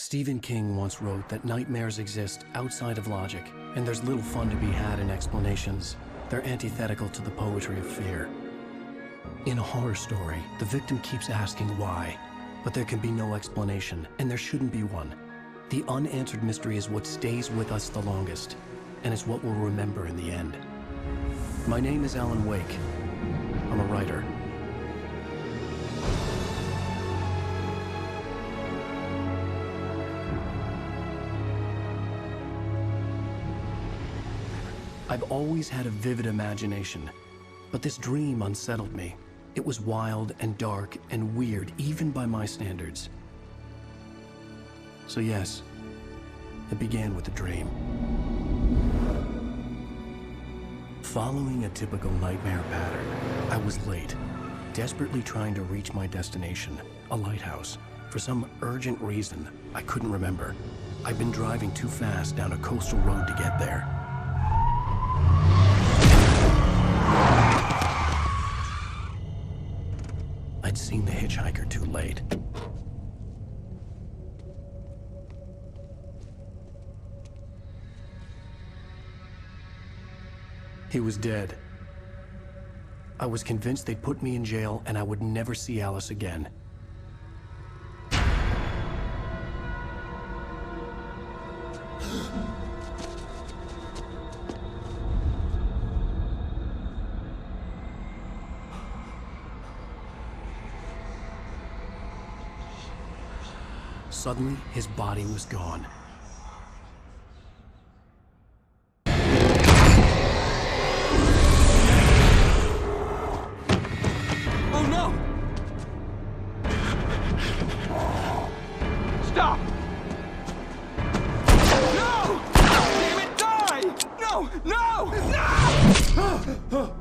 Stephen King once wrote that nightmares exist outside of logic, and there's little fun to be had in explanations. They're antithetical to the poetry of fear. In a horror story, the victim keeps asking why, but there can be no explanation, and there shouldn't be one. The unanswered mystery is what stays with us the longest, and it's what we'll remember in the end. My name is Alan Wake. I'm a writer. I've always had a vivid imagination, but this dream unsettled me. It was wild and dark and weird, even by my standards. So yes, it began with a dream. Following a typical nightmare pattern, I was late, desperately trying to reach my destination, a lighthouse. For some urgent reason, I couldn't remember. I'd been driving too fast down a coastal road to get there. I'd seen the hitchhiker too late. He was dead. I was convinced they'd put me in jail and I would never see Alice again. Suddenly, his body was gone. Oh no! Stop! No! Damn it, die! No! No! No!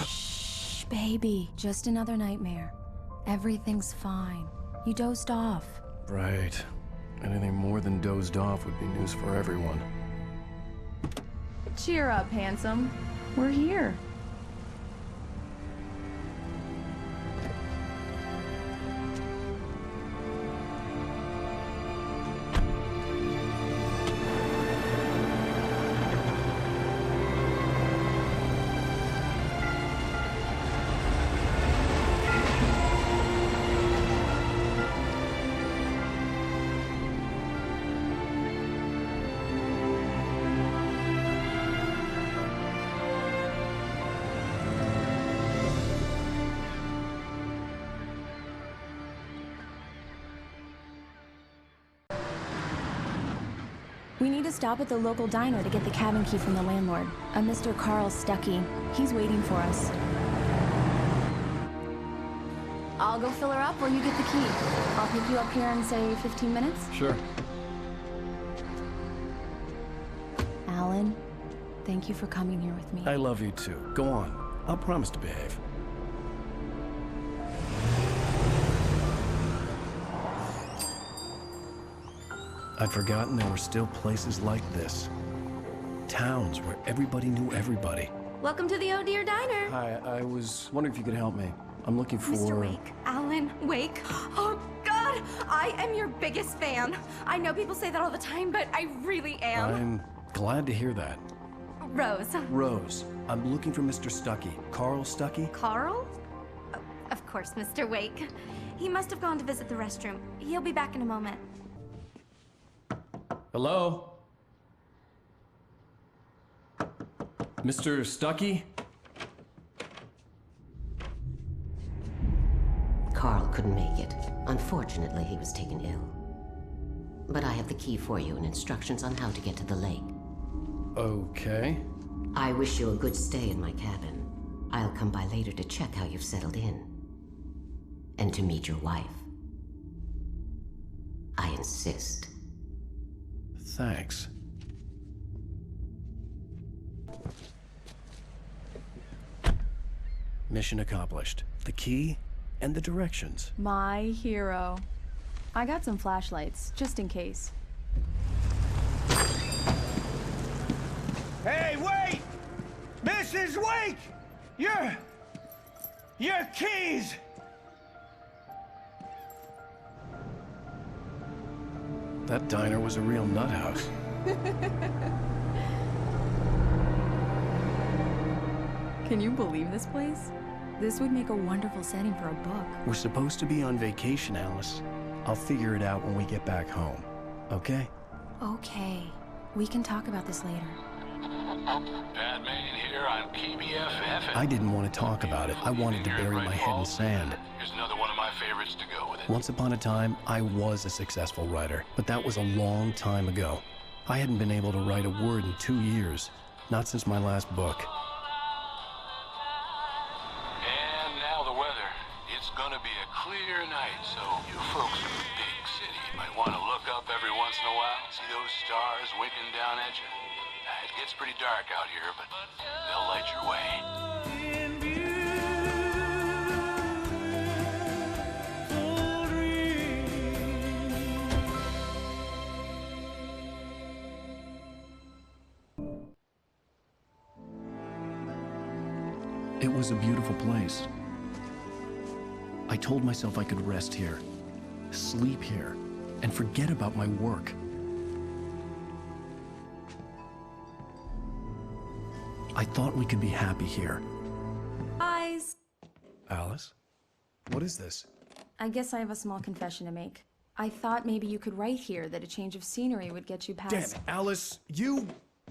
Shh, baby. Just another nightmare. Everything's fine. You dozed off. Right. Anything more than dozed off would be news for everyone. Cheer up, handsome. We're here. We need to stop at the local diner to get the cabin key from the landlord, a Mr. Carl Stuckey. He's waiting for us. I'll go fill her up while you get the key. I'll pick you up here in, say, 15 minutes? Sure. Alan, thank you for coming here with me. I love you too. Go on. I'll promise to behave. I'd forgotten there were still places like this. Towns where everybody knew everybody. Welcome to the Oh Dear Diner. Hi, I was wondering if you could help me. I'm looking for... Mr. Wake. Alan Wake. Oh, God! I am your biggest fan. I know people say that all the time, but I really am. I'm glad to hear that. Rose. Rose, I'm looking for Mr. Stuckey. Carl Stuckey? Carl? Oh, of course, Mr. Wake. He must have gone to visit the restroom. He'll be back in a moment. Hello? Mr. Stuckey? Carl couldn't make it. Unfortunately, he was taken ill. But I have the key for you and instructions on how to get to the lake. Okay. I wish you a good stay in my cabin. I'll come by later to check how you've settled in. And to meet your wife. I insist. Thanks. Mission accomplished. The key and the directions. My hero. I got some flashlights, just in case. Hey, wait! Mrs. Wake! Your keys! That diner was a real nut house. Can you believe this place? This would make a wonderful setting for a book. We're supposed to be on vacation, Alice. I'll figure it out when we get back home. Okay? Okay. We can talk about this later. Batman here on KBFF. I didn't want to talk about it. I wanted to bury my head in sand. Here's another one of my favorites to go with it. Once upon a time, I was a successful writer, but that was a long time ago. I hadn't been able to write a word in 2 years. Not since my last book. And now the weather. It's gonna be a clear night, so you folks in the big city might want to look up every once in a while, see those stars winking down at you. It gets pretty dark out here, but they'll light your way. It was a beautiful place. I told myself I could rest here, sleep here, and forget about my work. I thought we could be happy here. Guys, Alice? What is this? I guess I have a small confession to make. I thought maybe you could write here that a change of scenery would get you past... Damn it, Alice,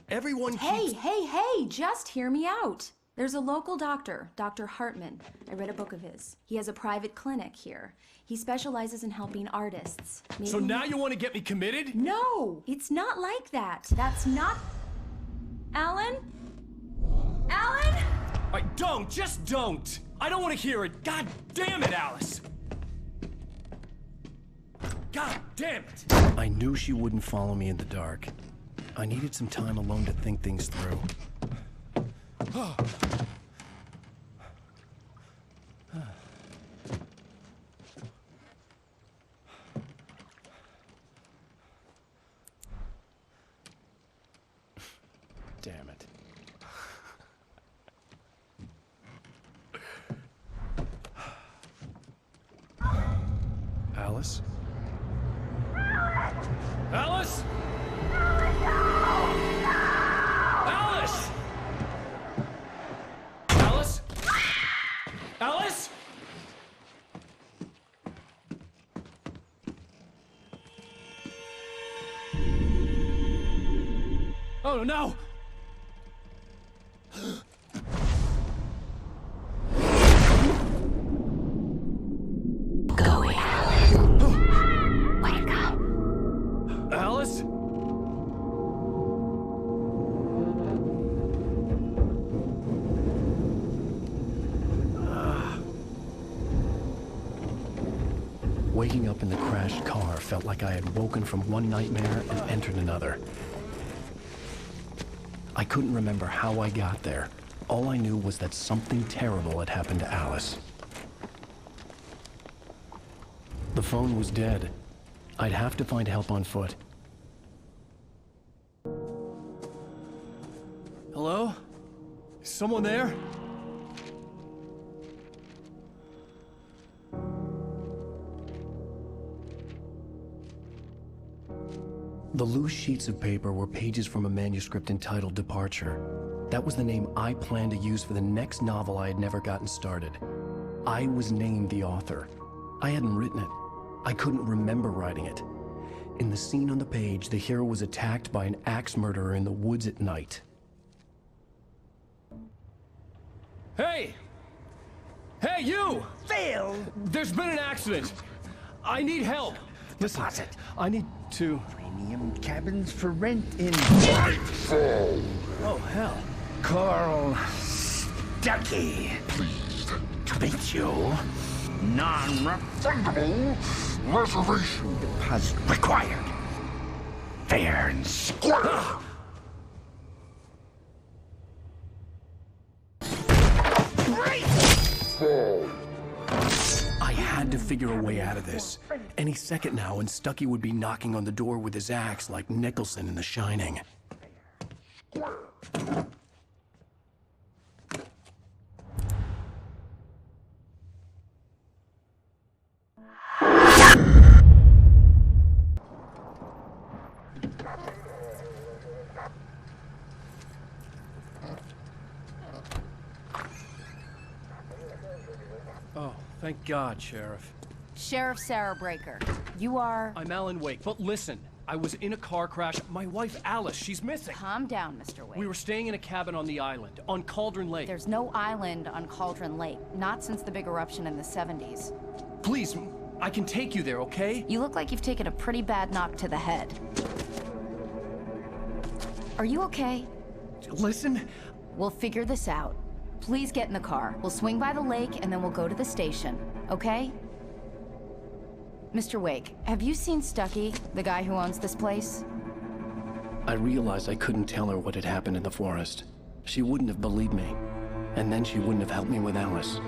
everyone Hey, keeps... hey, just hear me out. There's a local doctor, Dr. Hartman. I read a book of his. He has a private clinic here. He specializes in helping artists. So now you want to get me committed? No, it's not like that. That's not... Alan? Alan? Just don't! I don't want to hear it! God damn it, Alice! God damn it! I knew she wouldn't follow me in the dark. I needed some time alone to think things through. Damn it. Alice? Alice? Alice! Alice? Alice? Oh no! Going. Wake up. Alice? Waking up in the crashed car felt like I had woken from one nightmare and entered another. I couldn't remember how I got there. All I knew was that something terrible had happened to Alice. The phone was dead. I'd have to find help on foot. Hello? Is someone there? The loose sheets of paper were pages from a manuscript entitled Departure. That was the name I planned to use for the next novel I had never gotten started. I was named the author. I hadn't written it. I couldn't remember writing it. In the scene on the page, the hero was attacked by an axe murderer in the woods at night. Hey! Hey, you! Phil! There's been an accident. I need help. Listen, Deposit. I need to... Premium cabins for rent in... Oh, hell. Carl Stuckey. Pleased to meet you. Non-refundable reservation deposit required. Fair and square. I had to figure a way out of this. Any second now, and Stuckey would be knocking on the door with his axe like Nicholson in The Shining. Oh, thank God, Sheriff. Sheriff Sarah Breaker. You are... I'm Alan Wake, but listen, I was in a car crash. My wife, Alice, she's missing. Calm down, Mr. Wake. We were staying in a cabin on the island, on Cauldron Lake. There's no island on Cauldron Lake, not since the big eruption in the 70s. Please, I can take you there, okay? You look like you've taken a pretty bad knock to the head. Are you okay? Listen, We'll figure this out. Please get in the car. We'll swing by the lake and then we'll go to the station, okay? Mr. Wake, have you seen Stuckey, the guy who owns this place? I realized I couldn't tell her what had happened in the forest. She wouldn't have believed me. And then she wouldn't have helped me with Alice.